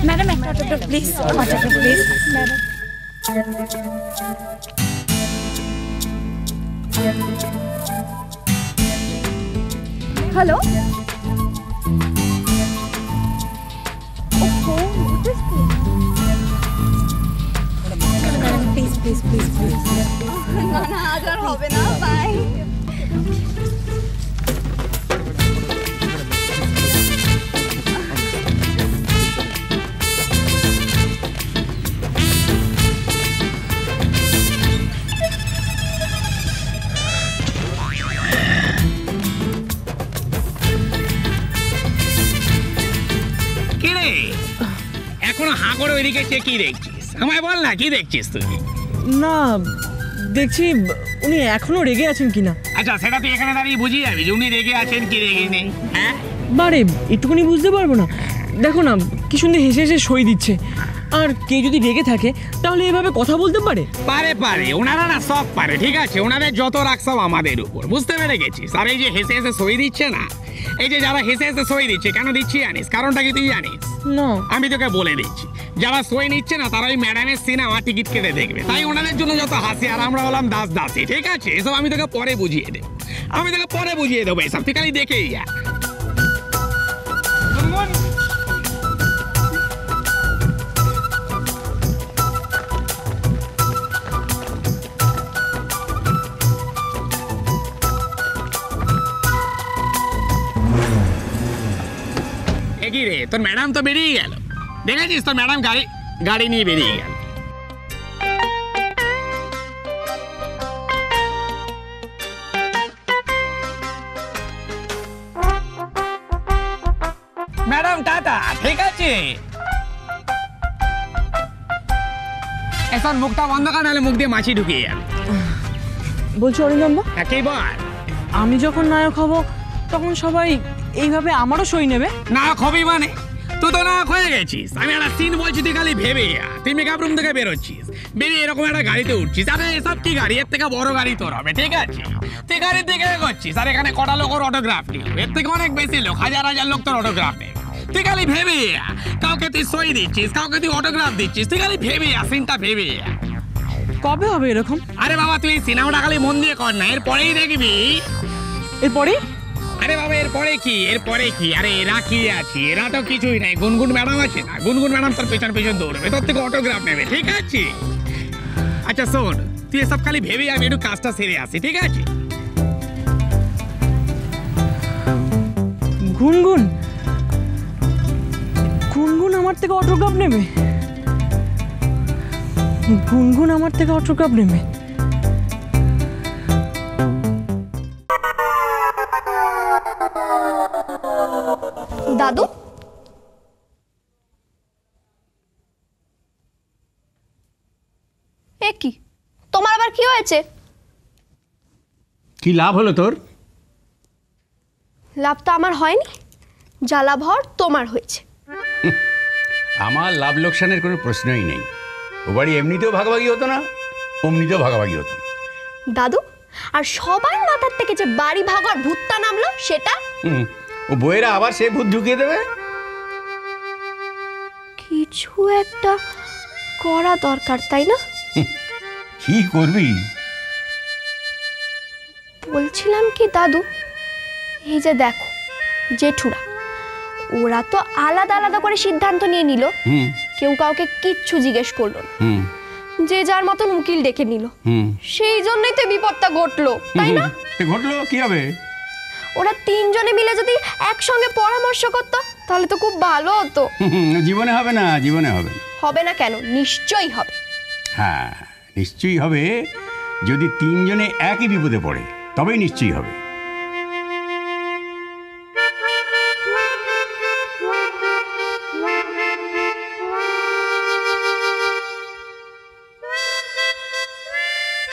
Madam একটা autograph please, autograph please madam. Hello, please please please please. না না, আজ আর হবে না, বাই। এখনো হাঁ করে ওইদিকে সে কি দেখছিস? আমায় বল না, কি দেখছিস তুই? না, দেখছি উনি এখনো রেগে আছেন কিনা। আচ্ছা, সেটা তুই এখানে দাঁড়িয়ে বুঝিয়ে যাবি যে উনি রেগে আছেন কি রেগে নেই। হ্যাঁ, বারে একটুখানি বুঝতে পারবো না? দেখো না, কি সুন্দর হেসে হেসে সই দিচ্ছে। আর কে যদি রেগে থাকে তাহলে এভাবে কথা বলতে পারে? পারে পারে, ওনারা না সব পারে, ঠিক আছে? ওনাদের যত রাগ সব আমাদের উপর, বুঝতে পেরে গেছিস? আর এই যে হেসে হেসে সই দিচ্ছে না, এই যে যারা হেসে হেসে সই দিচ্ছে, কেন দিচ্ছি জানিস? কারণটা কি তুই জানিস? না, আমি তোকে বলে দিচ্ছি। যারা সই নিচ্ছে না তারা ওই ম্যাডামের সিনেমা টিকিট কেটে দেখবে, তাই ওনাদের জন্য যত হাসি। আর আমরা হলাম দাস দাসী, ঠিক আছে? এসব আমি তোকে পরে বুঝিয়ে দেবো, আমি তোকে পরে বুঝিয়ে দেবো এসব, তুই খালি দেখেই যা। কি রে, তোর ম্যাডাম তো বেরিয়ে গেল, দেখেছিস? তোর ম্যাডাম গাড়ি নিয়ে বেরিয়ে গেল। ম্যাডাম টাটা, ঠিক আছে? এখন মুখটা বন্ধ কর, নাহলে মুখ দিয়ে মাছি ঢুকিয়ে যাবে। বলছি অরিন্দমদা, একেবার আমি যখন নায়ক হব তখন সবাই এইভাবে আমারও সই নেবে? নায়ক হবি মানে? তুই তো নায়ক হয়ে গেছিস। আমি একটা সিন বলছি, তুই খালি ভেবে যা। তুই মেকআপ রুম থেকে বেরোচ্ছিস, বেরিয়ে এরকম একটা গাড়িতে উঠছিস। আরে এসব কি গাড়ি? এর থেকে বড় গাড়ি তোর হবে, ঠিক আছে? তুই গাড়ির দিকে এগোচ্ছিস, আর এখানে কটা লোক ওর অটোগ্রাফ নিল, এর থেকে অনেক বেশি লোক, হাজার হাজার লোক তোর অটোগ্রাফ নেবে। তুই খালি ভেবে যা, কাউকে তুই সই দিচ্ছিস, কাউকে তুই অটোগ্রাফ দিচ্ছিস, তুই খালি ভেবে যা, সিনটা ভেবে যা। কবে হবে এরকম? আরে বাবা, তুই এই সিনেমাটা খালি মন দিয়ে কর না, এরপরেই দেখবি। এরপরে? আরে বাবা, এরপরে কি? এরপরে কি? আরে এরা কি আছে? এরা তো কিছুই নাই। গুনগুন ম্যাডাম আছে না, গুনগুন ম্যাডাম তোর পেছন পেছন দৌড়বে, তোর থেকে অটোগ্রাফ নেবে, ঠিক আছে? আচ্ছা শোন, তুই এসব খালি ভেবে আমি একটু কাজটা সেরে আসি, ঠিক আছে? গুনগুন গুনগুন আমার থেকে অটোগ্রাফ নেবে? গুনগুন আমার থেকে অটোগ্রাফ নেবে? দাদু, এ কি? তোমার আবার কি হয়েছে? কি লাভ হলো তোর? লাভ তো আমার হয়নি, যা লাভ হওয়ার তোমার হয়েছে। আমার লাভ লোকসানের কোনো প্রশ্নই নেই। ও বাড়ি এমনিতেও ভাগাভাগি হতো না, অমনিতেও ভাগাভাগি হতো না। দাদু, আর সবার মাথার থেকে যে বাড়ি ভাগার ভূতটা নামলো সেটা? ও বইয়েরা আবার সে ভূত ঢুকিয়ে দেবে। কিছু একটা করা দরকার, তাই না? কি করবি? বলছিলাম কি দাদু, এই যে দেখো জেঠুরা, ওরা তো আলাদা আলাদা করে সিদ্ধান্ত নিয়ে নিল, কেউ কাউকে কিচ্ছু জিজ্ঞেস করলো না, যে যার মতন উকিল ডেকে নিল। সেই জন্যই তো বিপদটা ঘটলো, তাই না? ঘটলো, কি হবে? ওরা তিনজনে মিলে যদি একসঙ্গে পরামর্শ করতো তাহলে তো খুব ভালো হতো। জীবনে হবে না, জীবনে হবে না। হবে না কেন? নিশ্চয়ই হবে। হ্যাঁ, নিশ্চয়ই হবে। যদি তিনজনে একই বিপদে পড়ে তবেই নিশ্চয়ই হবে।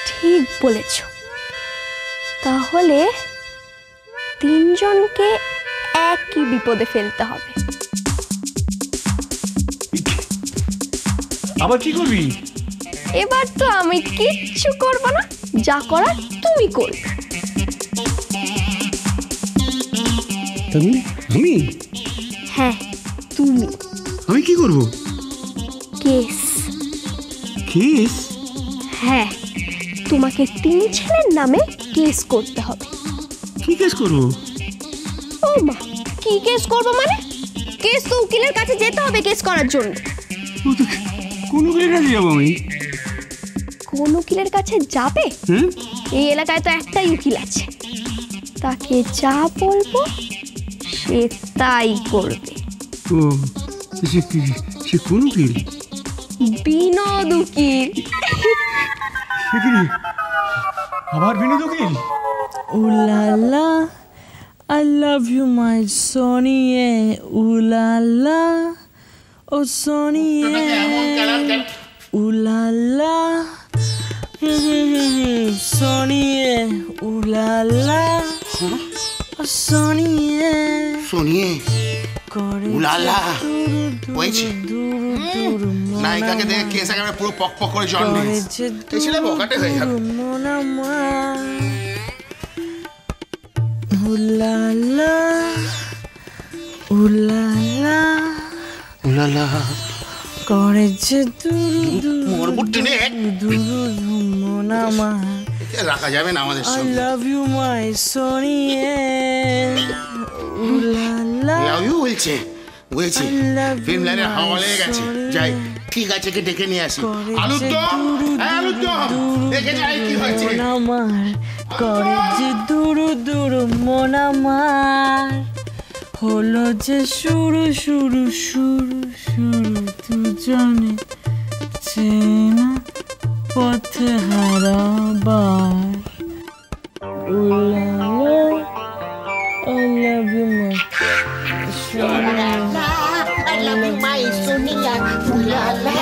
ঠিক বলেছ। তাহলে তিনজনকে একই বিপদে ফেলতে হবে। আবার কি করবি? এবার তো আমি কিচ্ছু করব না, যা করার তুমি করবে। তুমি? আমি? হ্যাঁ, তুমি। আমি কি করব? কেস। কেস? হ্যাঁ, তোমাকে 3 ছেলের নামে কেস করতে হবে। কি কেস করবো? ও মা, কি কেস করবো মানে? কেস তো উকিলের কাছে যেতে হবে কেস করার জন্য। কোন উকিলের কাছে যাবো আমি? কোন উকিলের কাছে যাবে? হ্যাঁ, এই এলাকায় তো একটাই উকিল আছে, তাকে যা বলবো সে তাই করবে। ও সে কোন উকিল? বিনোদ উকিল। সে কি রে? আবার বিনোদ উকিল? Ooh la la, I love you, my Sonny, yeah. Ooh la la, oh Sonny, yeah. Ooh la la, Sonny, yeah. Ooh la la, oh Sonny, yeah. শুনিয়ে উলালা হয়েছে নায়িকাকে দেখে কেস একেবারে পুরো পক পক করে জল নিয়েছে। এই ছেলে বকাটে হয়ে যাবে। উলালা উলালা উলালা করেছে মরবো টেনে মোনামা। রাখা যাবে না আমাদের I সঙ্গে। love you, my Sonny, yeah. উলালা লাভ ইউ বলছে বুঝেছি। ফিল্ম লাইনের হাওয়া লেগে গেছে। যাই, ঠিক আছে, কে ডেকে নিয়ে আসি। আলুদম, আলুদম, দেখে যাই কি হয়েছে। মোনামার করেছে দুরু দুরু মোনামার হলো যে শুরু শুরু শুরু শুরু দুজনে চেনা পথে হারাবার। উলালা I love you, my I love you, my Sonia. Ooh la la,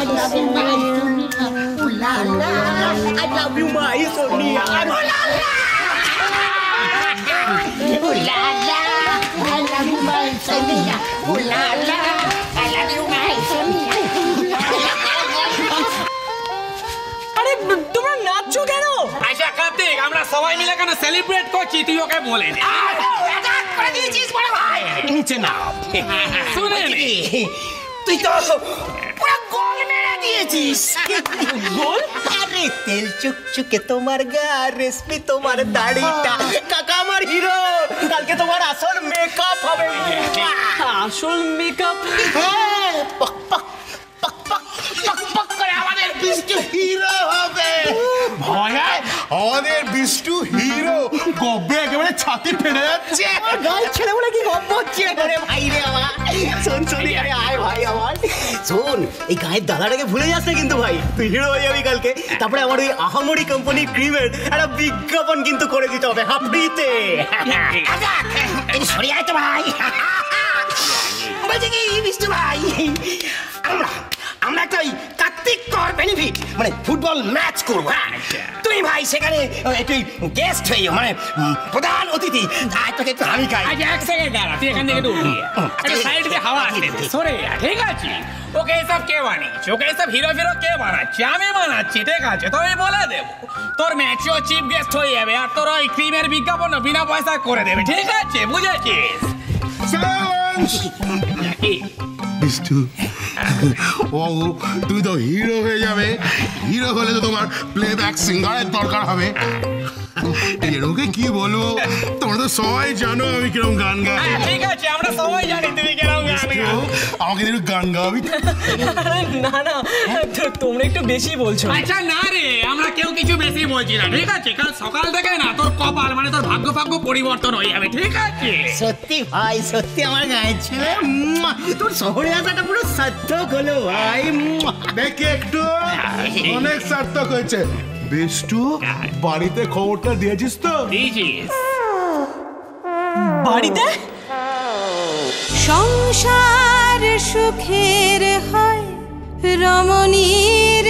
I love you, my Sonia. Ooh la la, I love you, my Sonia. Ooh la la, ooh la la, I love you, my Sonia. Ooh la la, I love you, my Sonia. আরে তোমরা নাচছো কেন? আচ্ছা কার্তিক, আমরা সবাই মিলে কেন celebrate করছি তুই ওকে বলে দে। নিচে না শুনে নে। তুই তো পুরো গোল মেরে দিয়েছিস। গোল? আরে তেল চুকচুকে তোমার গা, রেশমি তোমার দাড়িটা, কাকা আমার হিরো। কালকে তোমার আসল মেকআপ হবে। আসল মেকআপ? হ্যাঁ, পক পক পক পক পক পক করে আমাদের বিষ্টু হিরো হবে। ভয় আমাদের বিষ্টু হিরো গব্বে একেবারে ছাতি ফেটে যাচ্ছে। আমার গাল ছেড়ে বলে কি গপ্প হচ্ছে রে ভাই রে আমার। শোন শোন, আরে আয় ভাই আমার শোন, এই গায়ের দাদাটাকে ভুলে যাস না কিন্তু ভাই। তুই হিরো হয়ে যাবি কালকে। তারপরে আমার ওই আহামরি কোম্পানির ক্রিমের একটা বিজ্ঞাপন কিন্তু করে দিতে হবে হাফড়িতে। সরে আয় তো ভাই। বলছি কি বিষ্টু ভাই, আমরা একটা ওই কার্তিক কর বেনিফিট মানে ফুটবল ম্যাচ করবো। তুই ভাই সেখানে একটু গেস্ট হয়ে মানে প্রধান অতিথি। তোকে একটু আমি খাই। আচ্ছা এক সেকেন্ড দাঁড়া, তুই এখান থেকে একটু উঠি একটা সাইড দিয়ে হাওয়া আসতে দে, সরে যা, ঠিক আছে? ওকে এসব কে বানিয়েছে? ওকে এসব হিরো ফিরো কে বানাচ্ছে? আমি বানাচ্ছি, ঠিক আছে? তো আমি বলে দেবো তোর ম্যাচও চিফ গেস্ট হয়ে যাবে আর তোর ওই ক্রিমের বিজ্ঞাপন বিনা পয়সা করে দেবে, ঠিক আছে? বুঝেছিস? বিষ্টু ও তুই তো হিরো হয়ে যাবে। হিরো হলে তো তোমার প্লেব্যাক সিঙ্গারের দরকার হবে। এরকমকে কি বলবো, তোমরা তো সবাই জানো আমি কিরকম গান গাই। হ্যাঁ, ঠিক আছে, আমরা সবাই জানি তুমি কিরকম গান গাও। আমাকে একটু গান গাওয়াবি? না না, তোমরা একটু বেশি বলছো। আচ্ছা না রে, আমরা কেউ কিছু বেশি বলছি না, ঠিক আছে? কাল সকাল থেকে না তোর কপাল মানে তোর ভাগ্য ভাগ্য পরিবর্তন হয়ে যাবে, ঠিক আছে? সত্যি ভাই, সত্যি আমার গায়ের ছেলে। তোর শহরে আসাটা পুরো সার্থক হলো ভাই। দেখি একটু অনেক সার্থক হয়েছে। বিষ্টু বাড়িতে খবরটা দিয়েছিস তো? দিয়েছিস? বাড়িতে সংসার সুখের হয় রমণীর